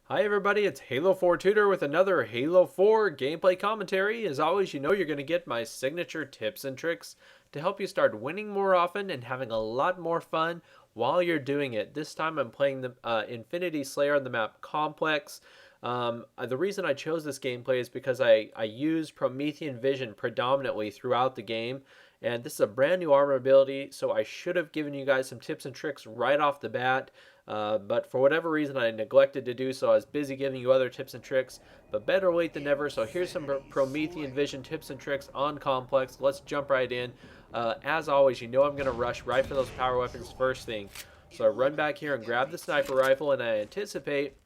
Hi everybody, it's Halo 4 Tutor with another Halo 4 gameplay commentary. As always, you know you're going to get my signature tips and tricks to help you start winning more often and having a lot more fun while you're doing it. This time I'm playing the Infinity Slayer on the map Complex. The reason I chose this gameplay is because I used Promethean Vision predominantly throughout the game. And this is a brand new armor ability, so I should have given you guys some tips and tricks right off the bat. But for whatever reason, I neglected to do so. I was busy giving you other tips and tricks, but better late than never. So here's some Promethean Vision tips and tricks on Complex. Let's jump right in. As always, you know I'm going to rush right for those power weapons first thing. So I run back here and grab the sniper rifle, and I anticipate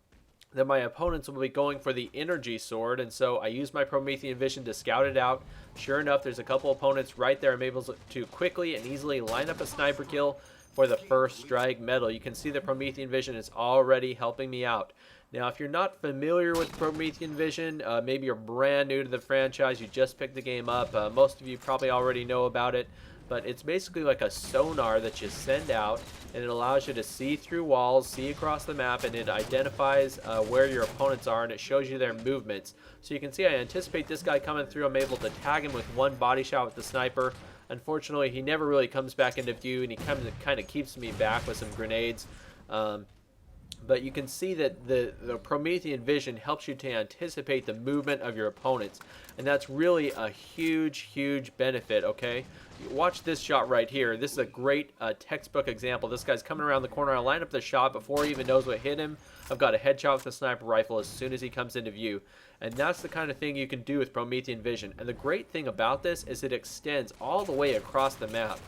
that my opponents will be going for the energy sword, and so I use my Promethean Vision to scout it out. Sure enough, there's a couple opponents right there. I'm able to quickly and easily line up a sniper kill for the first strike medal. You can see the Promethean Vision is already helping me out. Now, if you're not familiar with Promethean Vision, maybe you're brand new to the franchise, you just picked the game up, most of you probably already know about it, but it's basically like a sonar that you send out, and it allows you to see through walls, see across the map, and it identifies where your opponents are, and it shows you their movements. So you can see I anticipate this guy coming through. I'm able to tag him with one body shot with the sniper. Unfortunately, he never really comes back into view, and he kind of keeps me back with some grenades. But you can see that the Promethean Vision helps you to anticipate the movement of your opponents. And that's really a huge benefit, okay? Watch this shot right here. This is a great textbook example. This guy's coming around the corner. I line up the shot before he even knows what hit him. I've got a headshot with the sniper rifle as soon as he comes into view. And that's the kind of thing you can do with Promethean Vision. And the great thing about this is it extends all the way across the map.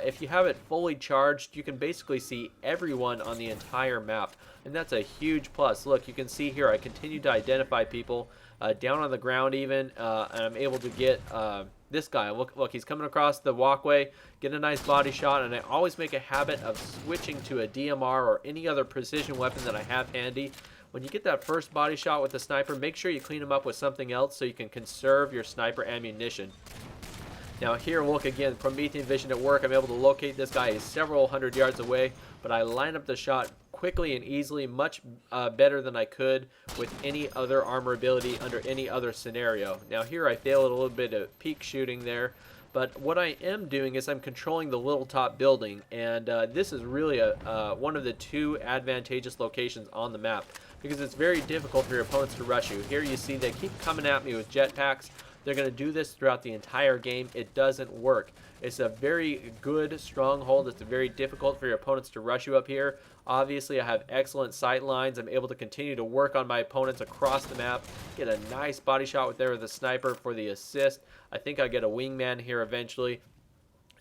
If you have it fully charged, you can basically see everyone on the entire map. And that's a huge plus. Look, you can see here I continue to identify people down on the ground even. And I'm able to get this guy. Look, he's coming across the walkway, get a nice body shot. And I always make a habit of switching to a DMR or any other precision weapon that I have handy. When you get that first body shot with the sniper, make sure you clean him up with something else so you can conserve your sniper ammunition. Now here, look again, Promethean Vision at work. I'm able to locate this guy. He's several hundred yards away, but I line up the shot quickly and easily, much better than I could with any other armor ability under any other scenario. Now here I fail at a little bit of peek shooting there, but what I am doing is I'm controlling the little top building, and this is really one of the two advantageous locations on the map, because it's very difficult for your opponents to rush you. Here you see they keep coming at me with jetpacks. They're going to do this throughout the entire game. It doesn't work. It's a very good stronghold. It's very difficult for your opponents to rush you up here. Obviously, I have excellent sight lines. I'm able to continue to work on my opponents across the map. Get a nice body shot with the sniper for the assist. I think I get a wingman here eventually.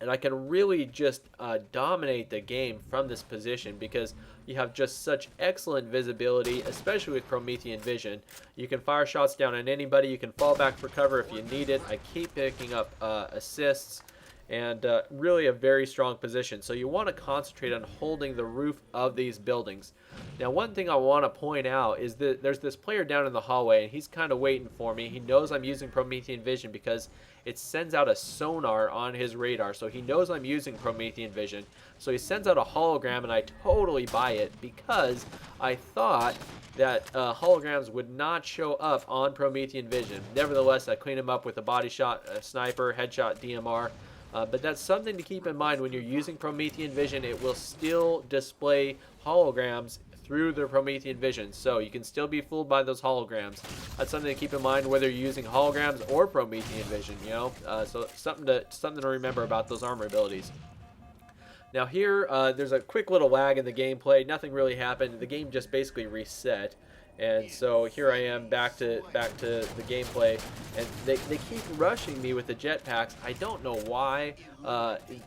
And I can really just dominate the game from this position because you have just such excellent visibility, especially with Promethean Vision. You can fire shots down on anybody. You can fall back for cover if you need it. I keep picking up assists, and really a very strong position. So you want to concentrate on holding the roof of these buildings. Now, one thing I want to point out is that there's this player down in the hallway, and he's kind of waiting for me. He knows I'm using Promethean Vision because it sends out a sonar on his radar, so he knows I'm using Promethean Vision. So he sends out a hologram, and I totally buy it because I thought that holograms would not show up on Promethean Vision. Nevertheless, I clean him up with a body shot, a sniper, headshot, DMR. But that's something to keep in mind when you're using Promethean Vision. It will still display holograms through the Promethean Vision, so you can still be fooled by those holograms. That's something to keep in mind whether you're using holograms or Promethean Vision, you know. So something to remember about those armor abilities. Now here, there's a quick little lag in the gameplay. Nothing really happened. The game just basically reset. And so here I am back to the gameplay, and they keep rushing me with the jetpacks. I don't know why.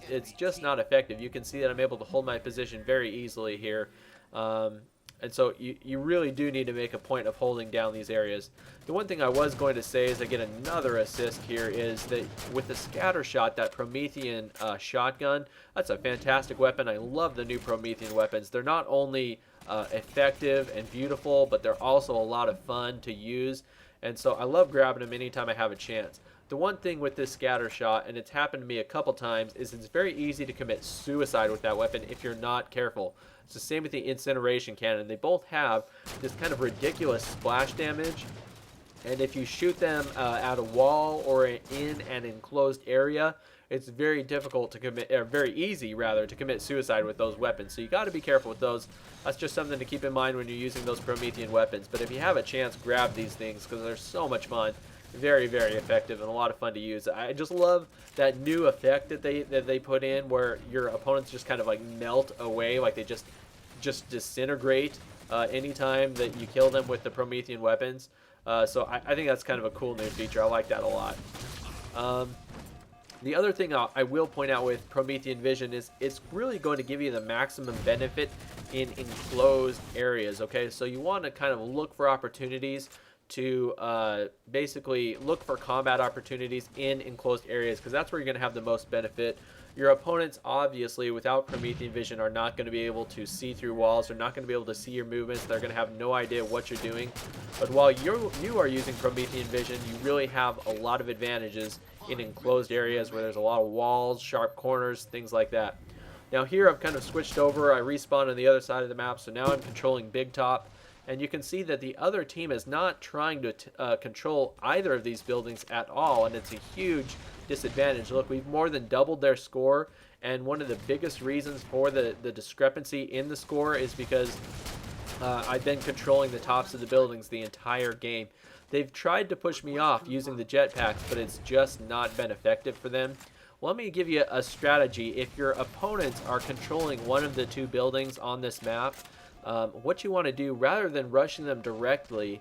It's just not effective. You can see that I'm able to hold my position very easily here. And so you really do need to make a point of holding down these areas. The one thing I was going to say is I get another assist here is that with the scatter shot, that Promethean shotgun, that's a fantastic weapon. I love the new Promethean weapons. They're not only effective and beautiful, but they're also a lot of fun to use. And so I love grabbing them anytime I have a chance. The one thing with this scatter shot, and it's happened to me a couple times, is it's very easy to commit suicide with that weapon if you're not careful. It's the same with the incineration cannon. They both have this kind of ridiculous splash damage, and if you shoot them at a wall or in an enclosed area, it's very difficult to commit, or very easy rather, to commit suicide with those weapons. So you got to be careful with those. That's just something to keep in mind when you're using those Promethean weapons. But if you have a chance, grab these things because they're so much fun. Very, very effective and a lot of fun to use. I just love that new effect that they put in, where your opponents just kind of like melt away, like they just disintegrate anytime that you kill them with the Promethean weapons. So I think that's kind of a cool new feature. I like that a lot. The other thing I will point out with Promethean Vision is it's really going to give you the maximum benefit in enclosed areas. Okay, so you want to kind of look for opportunities to basically look for combat opportunities in enclosed areas, because that's where you're going to have the most benefit. Your opponents, obviously, without Promethean Vision, are not going to be able to see through walls. They're not going to be able to see your movements. They're going to have no idea what you're doing. But while you are using Promethean Vision, you really have a lot of advantages in enclosed areas where there's a lot of walls, sharp corners, things like that. Now here I've kind of switched over. I respawned on the other side of the map, so now I'm controlling Big Top. And you can see that the other team is not trying to control either of these buildings at all, and it's a huge disadvantage. Look, we've more than doubled their score, and one of the biggest reasons for the discrepancy in the score is because I've been controlling the tops of the buildings the entire game. They've tried to push me off using the jetpacks, but it's just not been effective for them. Well, let me give you a strategy. If your opponents are controlling one of the two buildings on this map, what you want to do, rather than rushing them directly,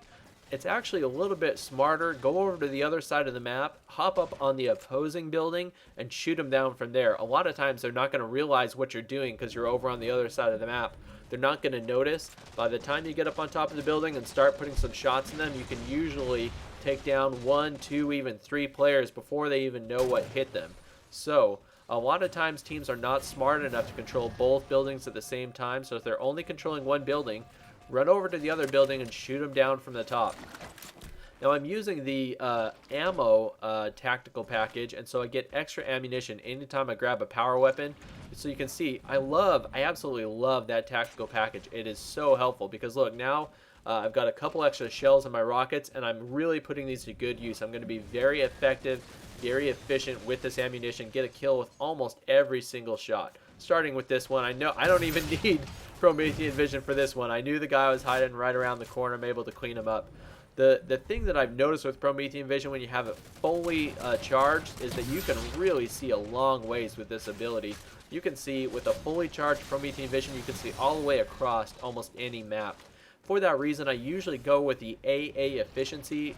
it's actually a little bit smarter. Go over to the other side of the map, hop up on the opposing building, and shoot them down from there. A lot of times they're not going to realize what you're doing because you're over on the other side of the map. They're not going to notice. By the time you get up on top of the building and start putting some shots in them, you can usually take down 1, 2, even 3 players before they even know what hit them. So a lot of times teams are not smart enough to control both buildings at the same time, so if they're only controlling one building, run over to the other building and shoot them down from the top. Now I'm using the ammo tactical package, and so I get extra ammunition anytime I grab a power weapon. So you can see, I absolutely love that tactical package. It is so helpful because look, now I've got a couple extra shells in my rockets, and I'm really putting these to good use. I'm going to be very effective, very efficient with this ammunition, get a kill with almost every single shot. Starting with this one, I know I don't even need Promethean Vision for this one. I knew the guy was hiding right around the corner. I'm able to clean him up. The thing that I've noticed with Promethean Vision when you have it fully charged is that you can really see a long ways with this ability. You can see with a fully charged Promethean Vision, you can see all the way across almost any map. For that reason, I usually go with the AA efficiency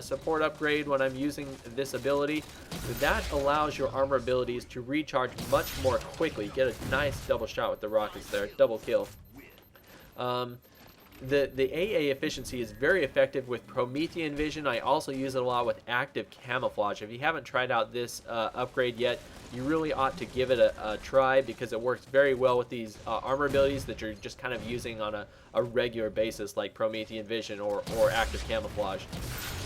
support upgrade when I'm using this ability. That allows your armor abilities to recharge much more quickly. Get a nice double shot with the rockets there, double kill. The AA efficiency is very effective with Promethean Vision. I also use it a lot with active camouflage. If you haven't tried out this upgrade yet, you really ought to give it a try because it works very well with these armor abilities that you're just kind of using on a regular basis, like Promethean Vision or active camouflage.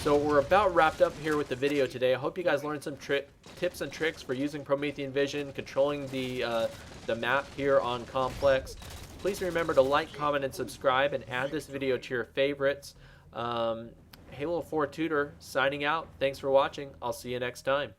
So we're about wrapped up here with the video today. I hope you guys learned some tips and tricks for using Promethean Vision, controlling the map here on Complex. Please remember to like, comment, and subscribe, and add this video to your favorites. Halo 4 Tutor signing out. Thanks for watching. I'll see you next time.